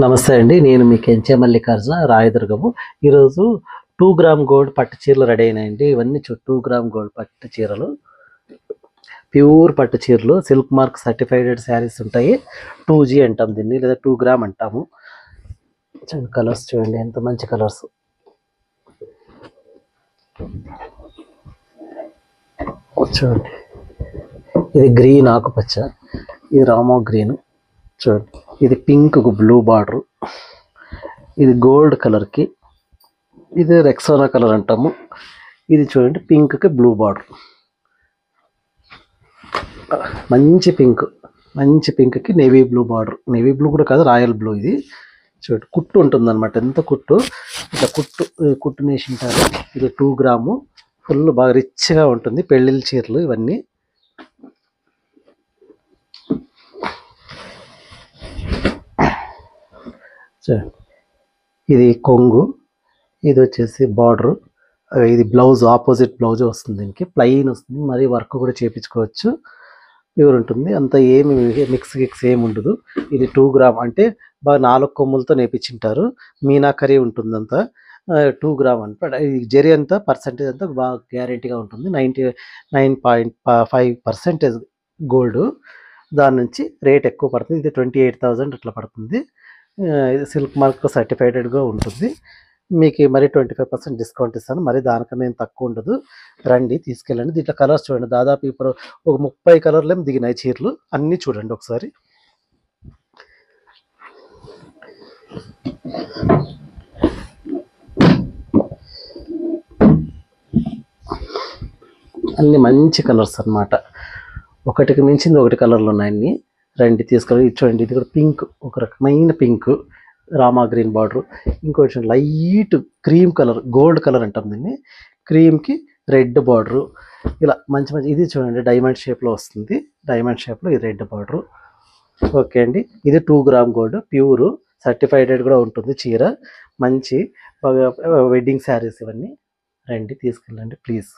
నమస్తే అండి. నేను మీ కెంచే మల్లికార్జున రాయదుర్గము. ఈరోజు 2 గ్రామ్ గోల్డ్ పట్టు చీరలు రెడీ అయినాయండి. ఇవన్నీ 2 గ్రామ్ గోల్డ్ పట్టు చీరలు, ప్యూర్ పట్టు చీరలు, సిల్క్ మార్క్ సర్టిఫైడ్ శారీస్ ఉంటాయి. 2G అంటాం దీన్ని, లేదా 2 గ్రామ్ అంటాము. చూడండి కలర్స్, చూడండి ఎంత మంచి కలర్స్. చూడండి, ఇది గ్రీన్ ఆకుపచ్చ, ఇది రామో గ్రీన్, చూడండి ఇది పింక్ బ్లూ బార్డర్, ఇది గోల్డ్ కలర్కి, ఇది రెక్సోనా కలర్ అంటాము. ఇది చూడండి పింక్కి బ్లూ బార్డర్, మంచి పింక్కి navy blue border. Navy blue కూడా కాదు, రాయల్ బ్లూ. ఇది చూడండి కుట్టు ఉంటుంది అనమాట. ఎంత కుట్టు, ఇట్లా కుట్టు నేసింటారు. ఇది 2 గ్రాము, ఫుల్ బాగా రిచ్గా ఉంటుంది. పెళ్ళిళ్ళ చీరలు ఇవన్నీ. ఇది కొంగు, ఇది వచ్చేసి బార్డరు, ఇది బ్లౌజ్, ఆపోజిట్ బ్లౌజ్ వస్తుంది. దీనికి ప్లెయిన్ వస్తుంది, మరి వర్క్ కూడా చేయించుకోవచ్చు. ప్యూర్ ఉంటుంది, అంత ఏమి మిక్స్ ఏమి ఉండదు. ఇది 2 గ్రామ్ అంటే బాగా 4 కొమ్ములతో నేర్పించింటారు. మీనాకరీ ఉంటుంది అంతా. 2 గ్రామ్ అంటే ఈ జరీ అంతా పర్సెంటేజ్ అంతా బాగా గ్యారెంటీగా ఉంటుంది. 99.5% గోల్డ్. దాని నుంచి రేట్ ఎక్కువ పడుతుంది. ఇది 28,000 అట్లా పడుతుంది. ఇది సిల్క్ మార్క్ సర్టిఫైడెడ్గా ఉంటుంది. మీకు మరి 25% డిస్కౌంట్ ఇస్తాను. మరి దానికన్నా ఏం తక్కువ ఉండదు. రండి, తీసుకెళ్ళండి. దీంట్లో కలర్స్ చూడండి, దాదాపు ఇప్పుడు ఒక 30 కలర్లేం దిగినాయి చీరలు. అన్నీ చూడండి ఒకసారి. అన్ని మంచి కలర్స్ అన్నమాట. ఒకటికి మించింది ఒకటి కలర్లు ఉన్నాయి అన్ని. రండి, తీసుకెళ్ళి. చూడండి, ఇది కూడా పింక్, ఒక రకమైన పింక్, రామా గ్రీన్ బార్డర్. ఇంకోటి light cream colour, gold colour అంటాం దీన్ని. క్రీమ్కి రెడ్ బార్డరు. ఇలా మంచి ఇది చూడండి డైమండ్ షేప్లో వస్తుంది. డైమండ్ షేప్లో ఈ రెడ్ బార్డరు. ఓకే అండి, ఇది 2 గ్రామ్ గోల్డ్, ప్యూరు సర్టిఫైడెడ్ కూడా ఉంటుంది చీర. మంచి వెడ్డింగ్ శారీస్ ఇవన్నీ. రండి, తీసుకెళ్ళండి ప్లీజ్.